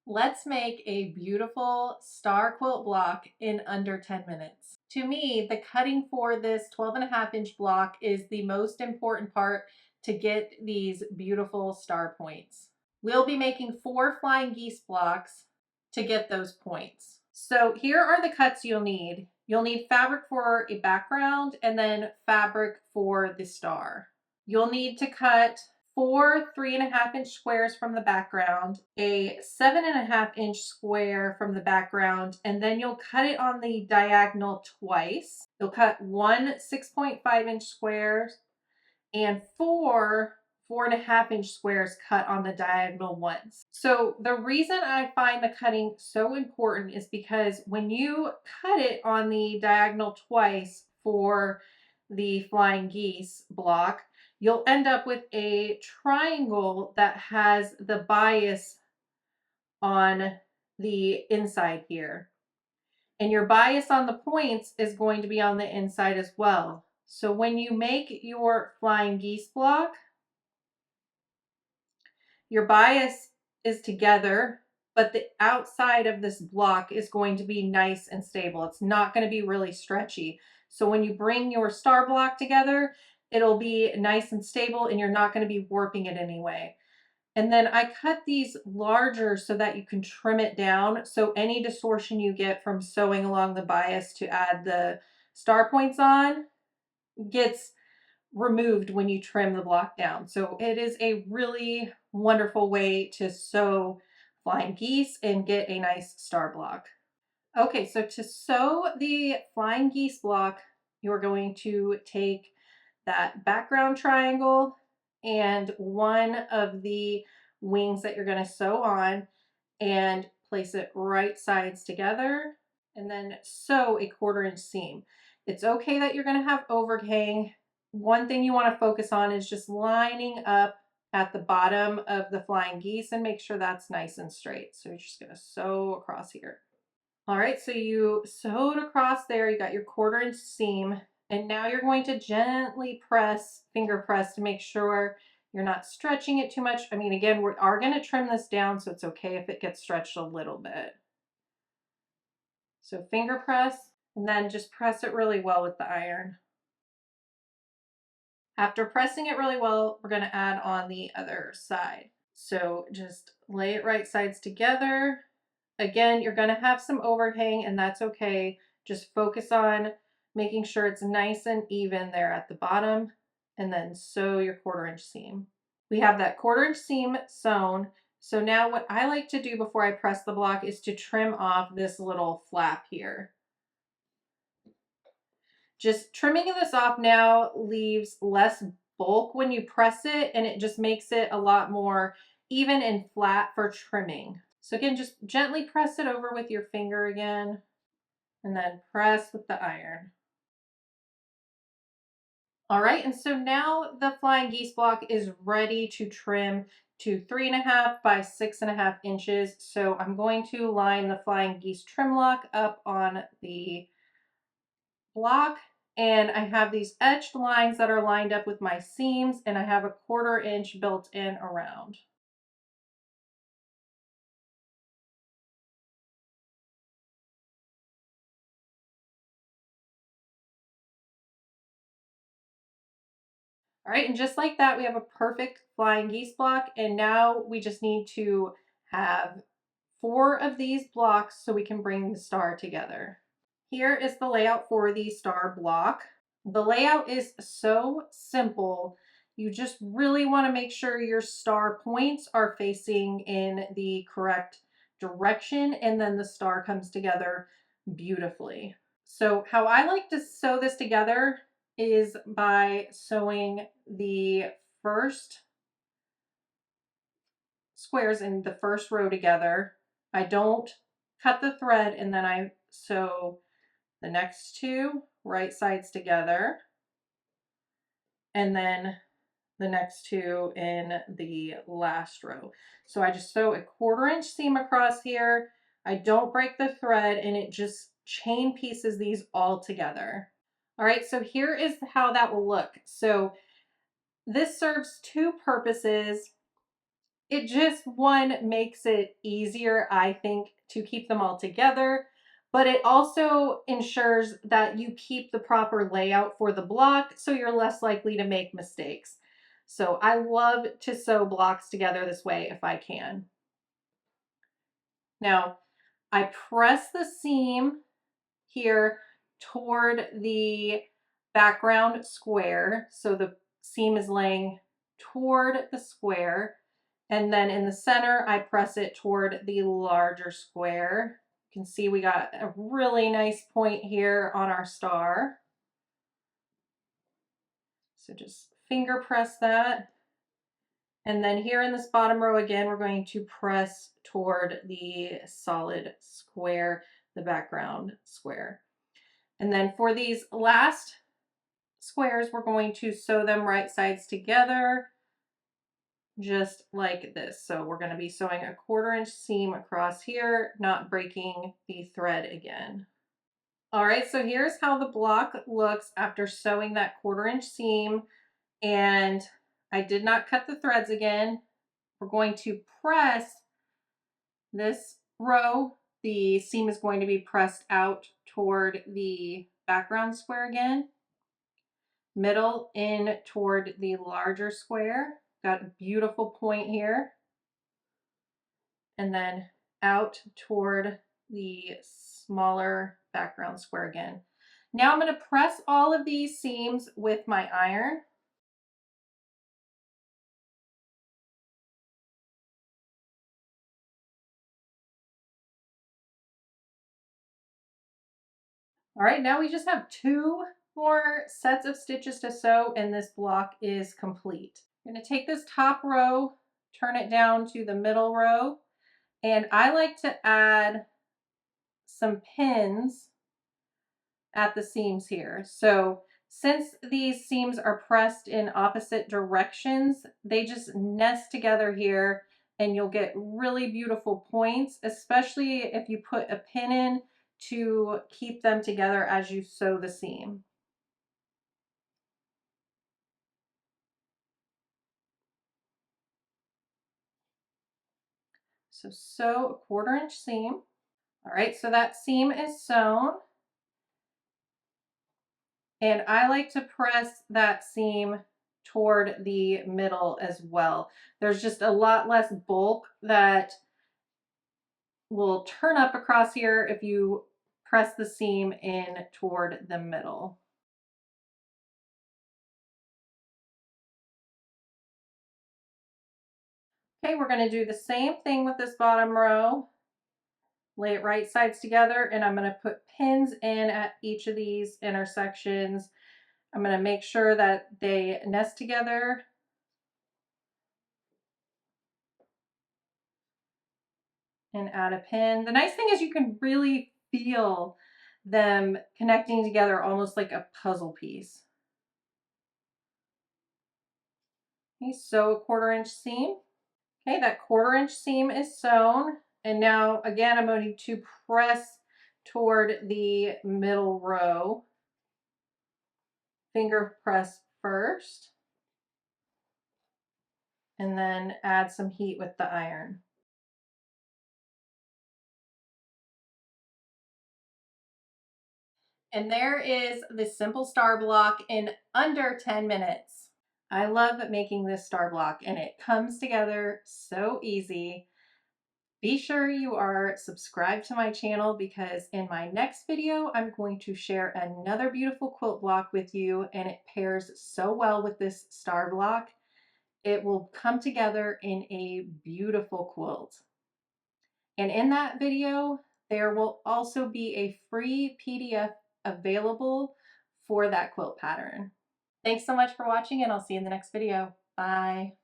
Let's make a beautiful star quilt block in under 10 minutes. To me, the cutting for this 12.5-inch block is the most important part to get these beautiful star points. We'll be making 4 flying geese blocks to get those points. So here are the cuts you'll need. You'll need fabric for a background and then fabric for the star. You'll need to cut 4 3.5-inch squares from the background, a 7.5-inch square from the background, and then you'll cut it on the diagonal twice. You'll cut 1 6.5-inch squares and 4 4.5-inch squares cut on the diagonal once. So the reason I find the cutting so important is because when you cut it on the diagonal twice for the flying geese block, you'll end up with a triangle that has the bias on the inside here. And your bias on the points is going to be on the inside as well. So when you make your flying geese block, your bias is together, but the outside of this block is going to be nice and stable. It's not going to be really stretchy. So when you bring your star block together, it'll be nice and stable and you're not going to be warping it anyway. And then I cut these larger so that you can trim it down. So any distortion you get from sewing along the bias to add the star points on gets removed when you trim the block down. So it is a really wonderful way to sew flying geese and get a nice star block. Okay, so to sew the flying geese block, you're going to take that background triangle and one of the wings that you're going to sew on and place it right sides together and then sew a 1/4-inch seam. It's okay that you're going to have overhang. One thing you want to focus on is just lining up at the bottom of the flying geese and make sure that's nice and straight. So you're just going to sew across here. All right, so you sewed across there, you got your 1/4-inch seam, and now you're going to gently press, finger press to make sure you're not stretching it too much. I mean, again, we are going to trim this down, so it's okay if it gets stretched a little bit. So finger press, and then just press it really well with the iron. After pressing it really well, we're going to add on the other side. So just lay it right sides together. Again, you're going to have some overhang and that's okay. Just focus on making sure it's nice and even there at the bottom and then sew your 1/4-inch seam. We have that 1/4-inch seam sewn. So now what I like to do before I press the block is to trim off this little flap here. Just trimming this off now leaves less bulk when you press it and it just makes it a lot more even and flat for trimming. So again, just gently press it over with your finger again and then press with the iron. All right, and so now the flying geese block is ready to trim to 3.5 by 6.5 inches. So I'm going to line the flying geese trim lock up on the block, and I have these etched lines that are lined up with my seams, and I have a 1/4-inch built in around. All right, and just like that, we have a perfect flying geese block, and now we just need to have 4 of these blocks so we can bring the star together. Here is the layout for the star block. The layout is so simple. You just really want to make sure your star points are facing in the correct direction and then the star comes together beautifully. So how I like to sew this together is by sewing the first squares in the first row together. I don't cut the thread and then I sew the next 2 right sides together and then the next 2 in the last row. So I just sew a 1/4-inch seam across here. I don't break the thread and it just chain pieces these all together. All right, so here is how that will look. So this serves 2 purposes. It just, one, makes it easier, I think, to keep them all together, but it also ensures that you keep the proper layout for the block so you're less likely to make mistakes. So I love to sew blocks together this way if I can. Now, I press the seam here toward the background square. So the seam is laying toward the square. And then in the center, I press it toward the larger square. You can see we got a really nice point here on our star. So just finger press that. And then here in this bottom row again, we're going to press toward the solid square, the background square. And then for these last squares, we're going to sew them right sides together, just like this. So we're going to be sewing a 1/4 inch seam across here, not breaking the thread again. All right, so here's how the block looks after sewing that 1/4 inch seam, and I did not cut the threads again. We're going to press this row. The seam is going to be pressed out toward the background square again. Middle in toward the larger square. Got a beautiful point here. And then out toward the smaller background square again. Now I'm going to press all of these seams with my iron. All right, now we just have 2 more sets of stitches to sew and this block is complete. I'm going to take this top row, turn it down to the middle row, and I like to add some pins at the seams here. So since these seams are pressed in opposite directions, they just nest together here and you'll get really beautiful points, especially if you put a pin in to keep them together as you sew the seam. So sew a 1/4 inch seam. All right, so that seam is sewn. And I like to press that seam toward the middle as well. There's just a lot less bulk that will turn up across here if you press the seam in toward the middle. Okay, we're going to do the same thing with this bottom row. Lay it right sides together, and I'm going to put pins in at each of these intersections. I'm going to make sure that they nest together. And add a pin. The nice thing is you can really feel them connecting together almost like a puzzle piece. Okay, sew a 1/4 inch seam. Okay, that 1/4 inch seam is sewn. And now again, I'm going to press toward the middle row. Finger press first. And then add some heat with the iron. And there is the simple star block in under 10 minutes. I love making this star block and it comes together so easy. Be sure you are subscribed to my channel because in my next video, I'm going to share another beautiful quilt block with you and it pairs so well with this star block. It will come together in a beautiful quilt. And in that video, there will also be a free PDF available for that quilt pattern. Thanks so much for watching and I'll see you in the next video. Bye.